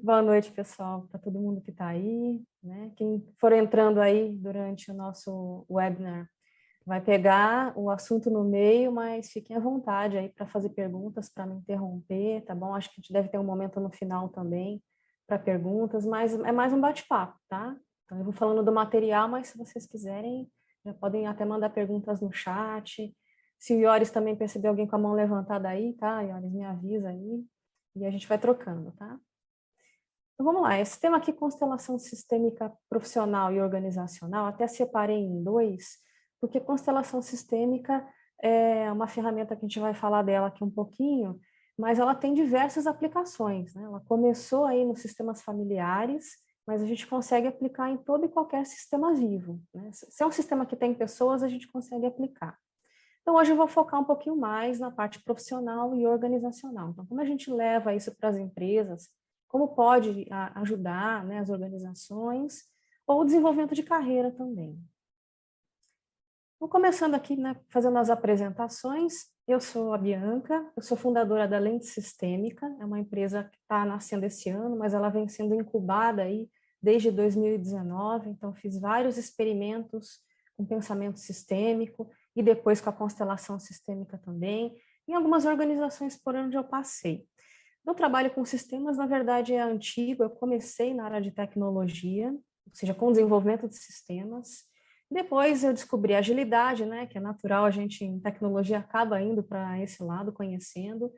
Boa noite, pessoal, para todo mundo que está aí, né? Quem for entrando aí durante o nosso webinar vai pegar o assunto no meio, mas fiquem à vontade aí para fazer perguntas, para me interromper, tá bom? Acho que a gente deve ter um momento no final também para perguntas, mas é mais um bate-papo, tá? Então eu vou falando do material, mas se vocês quiserem, já podem até mandar perguntas no chat. Se o Ioris também perceber alguém com a mão levantada aí, tá? Ioris, me avisa aí e a gente vai trocando, tá? Então, vamos lá, esse tema aqui, constelação sistêmica profissional e organizacional, até separei em dois, porque constelação sistêmica é uma ferramenta que a gente vai falar dela aqui um pouquinho, mas ela tem diversas aplicações, né? Ela começou aí nos sistemas familiares, mas a gente consegue aplicar em todo e qualquer sistema vivo, né? Se é um sistema que tem pessoas, a gente consegue aplicar. Então, hoje eu vou focar um pouquinho mais na parte profissional e organizacional. Então, como a gente leva isso para as empresas, como pode ajudar, né, as organizações, ou o desenvolvimento de carreira também. Vou começando aqui, né, fazendo as apresentações. Eu sou a Bianca, eu sou fundadora da Lente Sistêmica, é uma empresa que está nascendo esse ano, mas ela vem sendo incubada aí desde 2019, então fiz vários experimentos com pensamento sistêmico e depois com a constelação sistêmica também, em algumas organizações por onde eu passei. Meu trabalho com sistemas, na verdade, é antigo, eu comecei na área de tecnologia, ou seja, com desenvolvimento de sistemas. Depois eu descobri a agilidade, né, que é natural, a gente em tecnologia acaba indo para esse lado, conhecendo.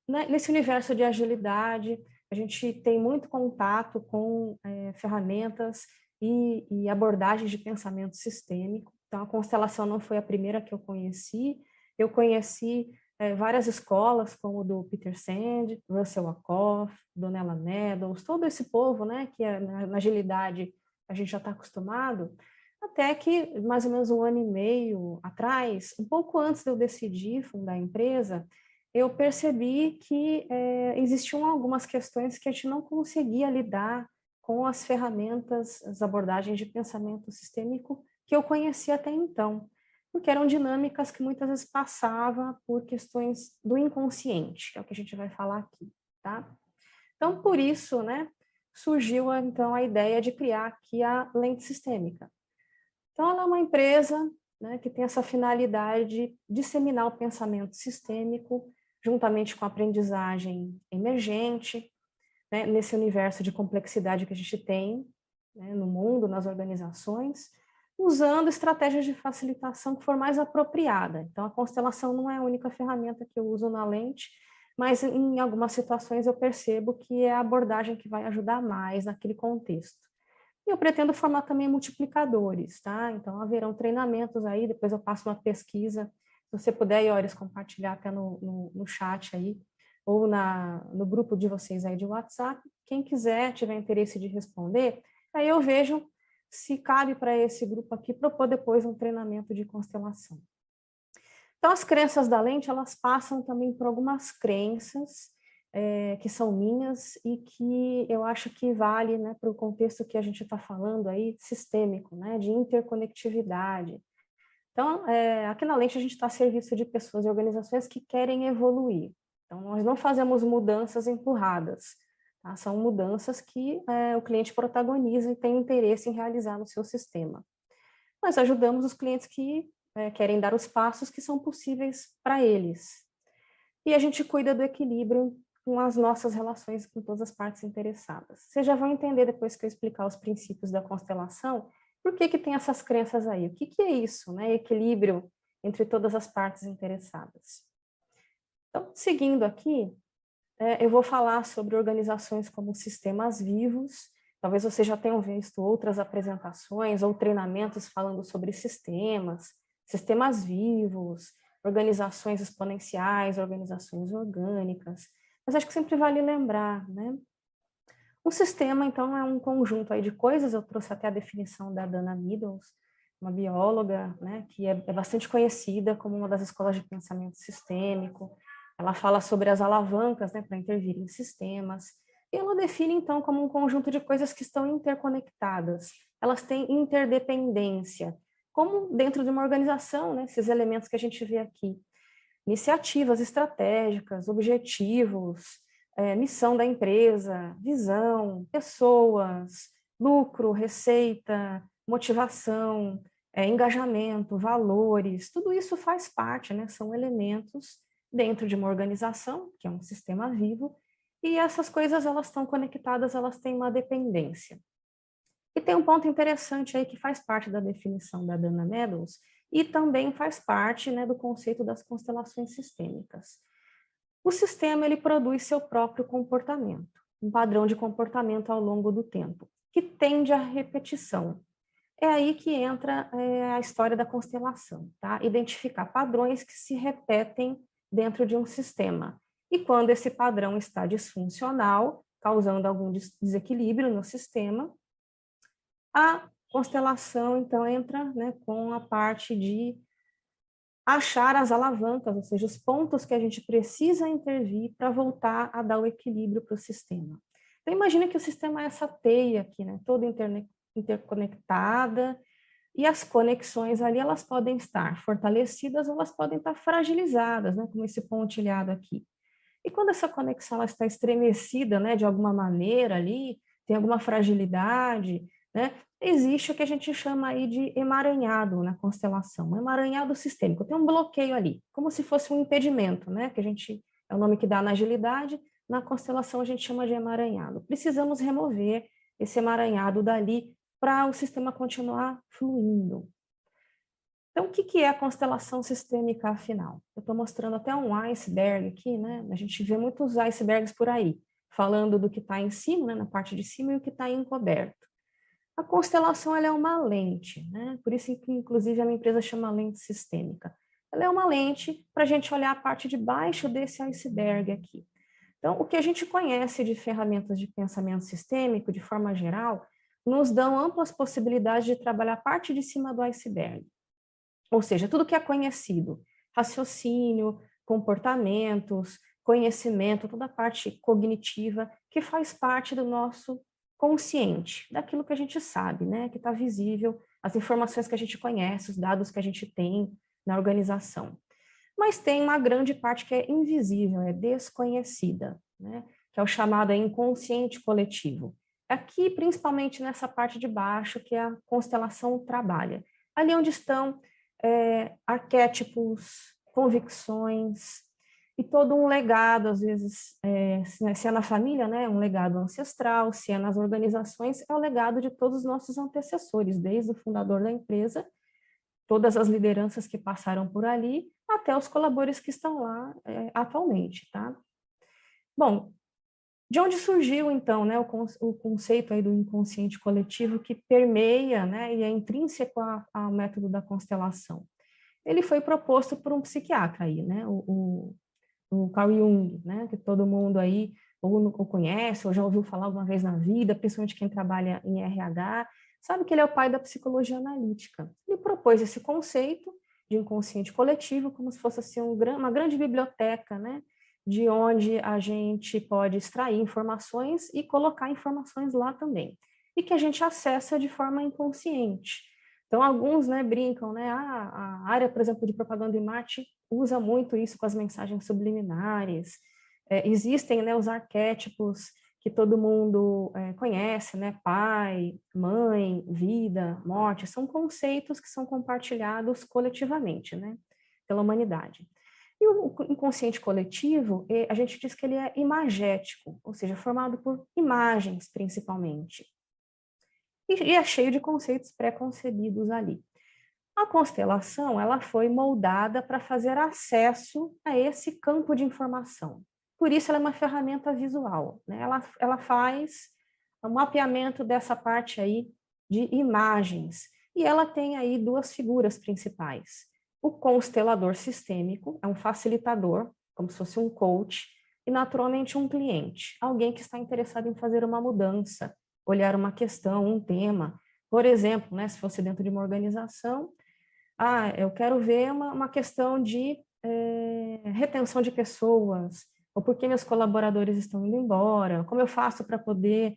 Nesse universo de agilidade, a gente tem muito contato com ferramentas e abordagens de pensamento sistêmico. Então, a constelação não foi a primeira que eu conheci várias escolas, como o do Peter Sand, Russell Ackoff, Donella Meadows, todo esse povo, né, que na agilidade a gente já está acostumado, até que mais ou menos um ano e meio atrás, um pouco antes de eu decidir fundar a empresa, eu percebi que existiam algumas questões que a gente não conseguia lidar com as ferramentas, as abordagens de pensamento sistêmico que eu conhecia até então, porque eram dinâmicas que muitas vezes passavam por questões do inconsciente, que é o que a gente vai falar aqui, tá? Então, por isso, né, surgiu então a ideia de criar aqui a lente sistêmica. Então, ela é uma empresa, né, que tem essa finalidade de disseminar o pensamento sistêmico, juntamente com a aprendizagem emergente, né, nesse universo de complexidade que a gente tem, né, no mundo, nas organizações, usando estratégias de facilitação que for mais apropriada. Então, a constelação não é a única ferramenta que eu uso na lente, mas em algumas situações eu percebo que é a abordagem que vai ajudar mais naquele contexto. E eu pretendo formar também multiplicadores, tá? Então, haverão treinamentos aí, depois eu passo uma pesquisa, se você puder, Ioris, compartilhar até no chat aí, ou no grupo de vocês aí de WhatsApp, quem quiser, tiver interesse de responder, aí eu vejo se cabe para esse grupo aqui propor depois um treinamento de constelação. Então, as crenças da lente, elas passam também por algumas crenças que são minhas e que eu acho que vale, né, para o contexto que a gente está falando aí, sistêmico, né, de interconectividade. Então, aqui na lente a gente está a serviço de pessoas e organizações que querem evoluir. Então, nós não fazemos mudanças empurradas, tá? São mudanças que o cliente protagoniza e tem interesse em realizar no seu sistema. Nós ajudamos os clientes que querem dar os passos que são possíveis para eles. E a gente cuida do equilíbrio com as nossas relações com todas as partes interessadas. Vocês já vão entender depois que eu explicar os princípios da constelação, por que tem essas crenças aí? O que é isso, né? Equilíbrio entre todas as partes interessadas. Então, seguindo aqui, eu vou falar sobre organizações como sistemas vivos. Talvez vocês já tenham visto outras apresentações ou treinamentos falando sobre sistemas vivos, organizações exponenciais, organizações orgânicas. Mas acho que sempre vale lembrar, né? Um sistema, então, é um conjunto aí de coisas. Eu trouxe até a definição da Dana Meadows, uma bióloga, né, que é bastante conhecida como uma das escolas de pensamento sistêmico. Ela fala sobre as alavancas, né, para intervir em sistemas. E ela define, então, como um conjunto de coisas que estão interconectadas. Elas têm interdependência, como dentro de uma organização, né, esses elementos que a gente vê aqui. Iniciativas estratégicas, objetivos, missão da empresa, visão, pessoas, lucro, receita, motivação, engajamento, valores, tudo isso faz parte, né? São elementos dentro de uma organização, que é um sistema vivo, e essas coisas, elas estão conectadas, elas têm uma dependência. E tem um ponto interessante aí que faz parte da definição da Dana Meadows e também faz parte, né, do conceito das constelações sistêmicas. O sistema, ele produz seu próprio comportamento, um padrão de comportamento ao longo do tempo, que tende à repetição. É aí que entra a história da constelação, tá? Identificar padrões que se repetem dentro de um sistema. E quando esse padrão está disfuncional, causando algum desequilíbrio no sistema, a constelação, então, entra, né, com a parte de achar as alavancas, ou seja, os pontos que a gente precisa intervir para voltar a dar o equilíbrio para o sistema. Então, imagina que o sistema é essa teia aqui, né, toda interconectada, e as conexões ali, elas podem estar fortalecidas ou elas podem estar fragilizadas, né, como esse pontilhado aqui. E quando essa conexão ela está estremecida, né, de alguma maneira ali, tem alguma fragilidade, né, existe o que a gente chama aí de emaranhado na constelação, um emaranhado sistêmico. Tem um bloqueio ali, como se fosse um impedimento, né, que a gente, é o nome que dá na agilidade, na constelação a gente chama de emaranhado. Precisamos remover esse emaranhado dali para o sistema continuar fluindo. Então, o que é a constelação sistêmica, afinal? Eu estou mostrando até um iceberg aqui, né? A gente vê muitos icebergs por aí, falando do que está em cima, né, na parte de cima, e o que está encoberto. A constelação, ela é uma lente, né? Por isso que, inclusive, a minha empresa chama lente sistêmica. Ela é uma lente para a gente olhar a parte de baixo desse iceberg aqui. Então, o que a gente conhece de ferramentas de pensamento sistêmico, de forma geral, nos dão amplas possibilidades de trabalhar a parte de cima do iceberg. Ou seja, tudo que é conhecido, raciocínio, comportamentos, conhecimento, toda a parte cognitiva que faz parte do nosso consciente, daquilo que a gente sabe, né, que está visível, as informações que a gente conhece, os dados que a gente tem na organização. Mas tem uma grande parte que é invisível, é desconhecida, né, que é o chamado inconsciente coletivo. Aqui, principalmente nessa parte de baixo, que a constelação trabalha. Ali onde estão arquétipos, convicções e todo um legado, às vezes, se é na família, né, um legado ancestral, se é nas organizações, é o legado de todos os nossos antecessores, desde o fundador da empresa, todas as lideranças que passaram por ali, até os colaboradores que estão lá atualmente, tá? Bom, de onde surgiu, então, né, o conceito aí do inconsciente coletivo que permeia, né, e é intrínseco ao método da constelação? Ele foi proposto por um psiquiatra aí, né, o Carl Jung, né, que todo mundo aí ou conhece, ou já ouviu falar alguma vez na vida, principalmente quem trabalha em RH, sabe que ele é o pai da psicologia analítica. Ele propôs esse conceito de inconsciente coletivo como se fosse assim, uma grande biblioteca, né, de onde a gente pode extrair informações e colocar informações lá também, e que a gente acessa de forma inconsciente. Então, alguns, né, brincam, né, a área, por exemplo, de propaganda e marketing usa muito isso com as mensagens subliminares. Existem, né, os arquétipos que todo mundo conhece, né, pai, mãe, vida, morte, são conceitos que são compartilhados coletivamente, né, pela humanidade. E o inconsciente coletivo, a gente diz que ele é imagético, ou seja, formado por imagens, principalmente. E é cheio de conceitos pré-concebidos ali. A constelação, ela foi moldada para fazer acesso a esse campo de informação. Por isso, ela é uma ferramenta visual, né? Ela faz o mapeamento dessa parte aí de imagens. E ela tem aí duas figuras principais. O constelador sistêmico é um facilitador, como se fosse um coach, e naturalmente um cliente, alguém que está interessado em fazer uma mudança, olhar uma questão, um tema. Por exemplo, né, se fosse dentro de uma organização, eu quero ver uma questão de retenção de pessoas, ou por que meus colaboradores estão indo embora, como eu faço para poder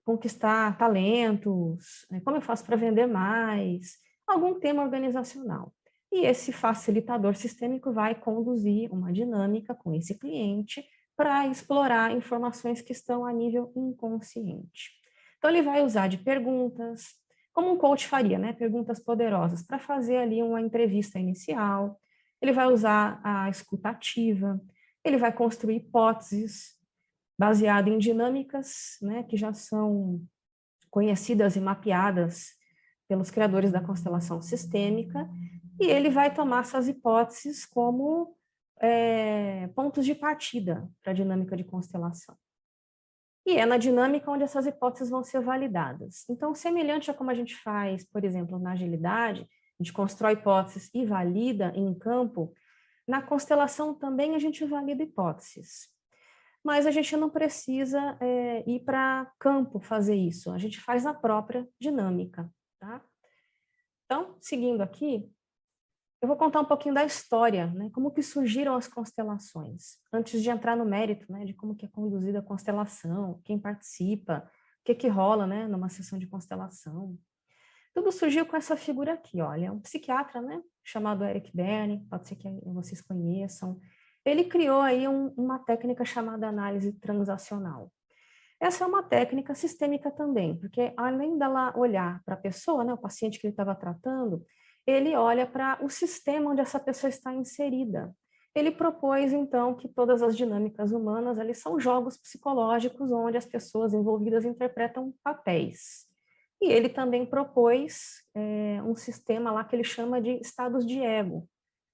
conquistar talentos, como eu faço para vender mais, algum tema organizacional. E esse facilitador sistêmico vai conduzir uma dinâmica com esse cliente para explorar informações que estão a nível inconsciente. Então, ele vai usar de perguntas, como um coach faria, né? Perguntas poderosas, para fazer ali uma entrevista inicial. Ele vai usar a escuta ativa, ele vai construir hipóteses baseadas em dinâmicas, né, que já são conhecidas e mapeadas pelos criadores da constelação sistêmica, e ele vai tomar essas hipóteses como pontos de partida para a dinâmica de constelação. E é na dinâmica onde essas hipóteses vão ser validadas. Então, semelhante a como a gente faz, por exemplo, na agilidade, a gente constrói hipóteses e valida em campo, na constelação também a gente valida hipóteses. Mas a gente não precisa ir para campo fazer isso, a gente faz na própria dinâmica, tá? Então, seguindo aqui, eu vou contar um pouquinho da história, né? Como que surgiram as constelações, antes de entrar no mérito, né? De como que é conduzida a constelação, quem participa, o que rola, né? Numa sessão de constelação. Tudo surgiu com essa figura aqui, olha, um psiquiatra, né? Chamado Eric Berne, pode ser que vocês conheçam. Ele criou aí uma técnica chamada análise transacional. Essa é uma técnica sistêmica também, porque além dela olhar para a pessoa, né, o paciente que ele estava tratando, ele olha para o sistema onde essa pessoa está inserida. Ele propôs, então, que todas as dinâmicas humanas ali são jogos psicológicos onde as pessoas envolvidas interpretam papéis. E ele também propôs um sistema lá que ele chama de estados de ego,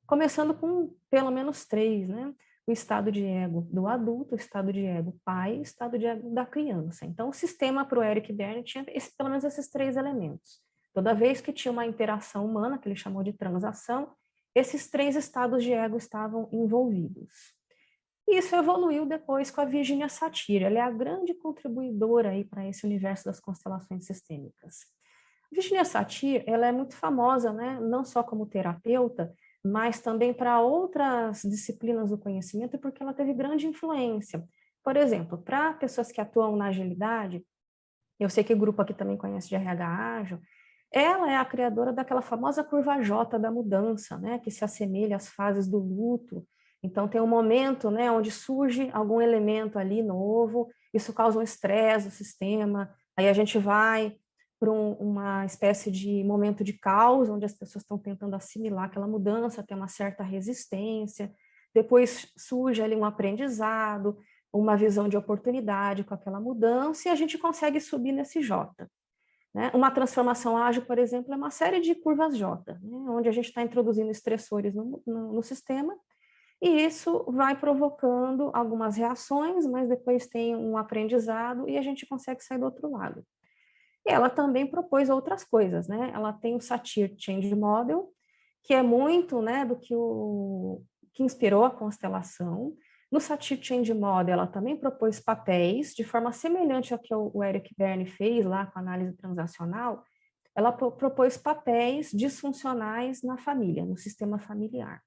começando com pelo menos 3, né? O estado de ego do adulto, o estado de ego pai, o estado de ego da criança. Então, o sistema para o Eric Berne tinha pelo menos esses 3 elementos. Toda vez que tinha uma interação humana, que ele chamou de transação, esses 3 estados de ego estavam envolvidos. E isso evoluiu depois com a Virginia Satir. Ela é a grande contribuidora aí para esse universo das constelações sistêmicas. A Virginia Satir, ela é muito famosa, né? Não só como terapeuta, mas também para outras disciplinas do conhecimento, porque ela teve grande influência. Por exemplo, para pessoas que atuam na agilidade, eu sei que o grupo aqui também conhece de RH ágil, ela é a criadora daquela famosa curva J da mudança, né, que se assemelha às fases do luto. Então, tem um momento, né, onde surge algum elemento ali novo, isso causa um estresse do sistema, aí a gente vai para uma espécie de momento de caos, onde as pessoas estão tentando assimilar aquela mudança, tem uma certa resistência, depois surge ali um aprendizado, uma visão de oportunidade com aquela mudança, e a gente consegue subir nesse J. Né? Uma transformação ágil, por exemplo, é uma série de curvas J, né? Onde a gente está introduzindo estressores no sistema, e isso vai provocando algumas reações, mas depois tem um aprendizado e a gente consegue sair do outro lado. E ela também propôs outras coisas, né? Ela tem o Satir Change Model, que é muito, né, do que inspirou a constelação. No Satir Change Model, ela também propôs papéis, de forma semelhante ao que o Eric Berne fez lá com a análise transacional. Ela propôs papéis disfuncionais na família, no sistema familiar.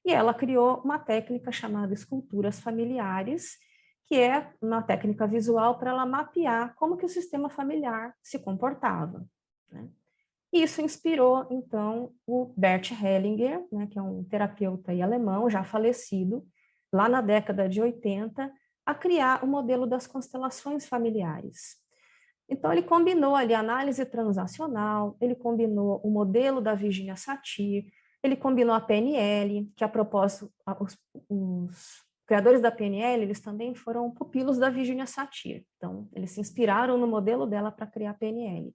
E ela criou uma técnica chamada esculturas familiares, que é uma técnica visual para ela mapear como que o sistema familiar se comportava, né? Isso inspirou, então, o Bert Hellinger, né, que é um terapeuta alemão, já falecido, lá na década de 80, a criar o modelo das constelações familiares. Então, ele combinou ali a análise transacional, ele combinou o modelo da Virginia Satir, ele combinou a PNL, que a propósito, os criadores da PNL, eles também foram pupilos da Virginia Satir. Então, eles se inspiraram no modelo dela para criar a PNL.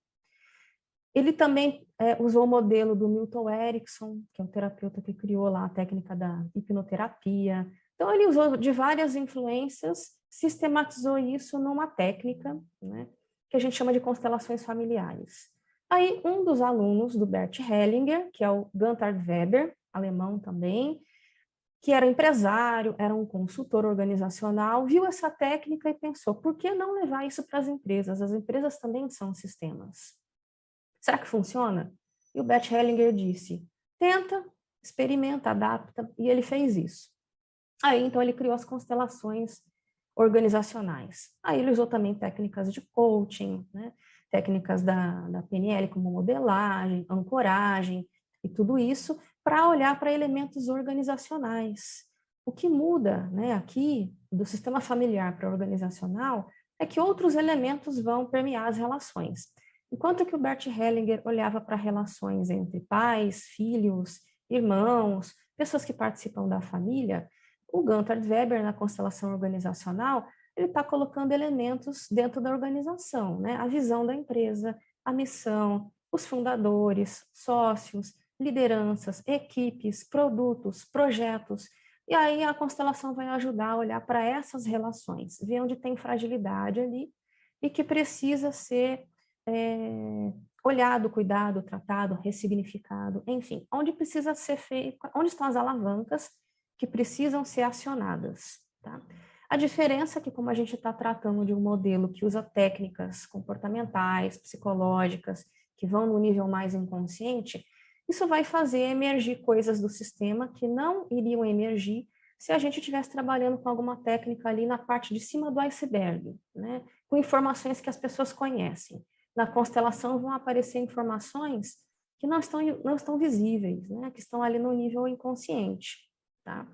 Ele também usou o modelo do Milton Erickson, que é um terapeuta que criou lá a técnica da hipnoterapia. Então, ele usou de várias influências, sistematizou isso numa técnica, né, que a gente chama de constelações familiares. Aí, um dos alunos do Bert Hellinger, que é o Gunther Weber, alemão também, que era empresário, era um consultor organizacional, viu essa técnica e pensou, por que não levar isso para as empresas? As empresas também são sistemas. Será que funciona? E o Bert Hellinger disse, tenta, experimenta, adapta, e ele fez isso. Aí, então, ele criou as constelações organizacionais. Aí ele usou também técnicas de coaching, né? Técnicas da PNL, como modelagem, ancoragem, e tudo isso para olhar para elementos organizacionais. O que muda, né, aqui, do sistema familiar para o organizacional, é que outros elementos vão permear as relações. Enquanto que o Bert Hellinger olhava para relações entre pais, filhos, irmãos, pessoas que participam da família, o Gunther Weber, na constelação organizacional, ele está colocando elementos dentro da organização, né? A visão da empresa, a missão, os fundadores, sócios, lideranças, equipes, produtos, projetos. E aí a constelação vai ajudar a olhar para essas relações, ver onde tem fragilidade ali e que precisa ser olhado, cuidado, tratado, ressignificado, enfim, onde precisa ser feito, onde estão as alavancas que precisam ser acionadas, tá? A diferença é que, como a gente está tratando de um modelo que usa técnicas comportamentais, psicológicas, que vão no nível mais inconsciente, isso vai fazer emergir coisas do sistema que não iriam emergir se a gente estivesse trabalhando com alguma técnica ali na parte de cima do iceberg, né? Com informações que as pessoas conhecem. Na constelação vão aparecer informações que não estão visíveis, né? Que estão ali no nível inconsciente, tá?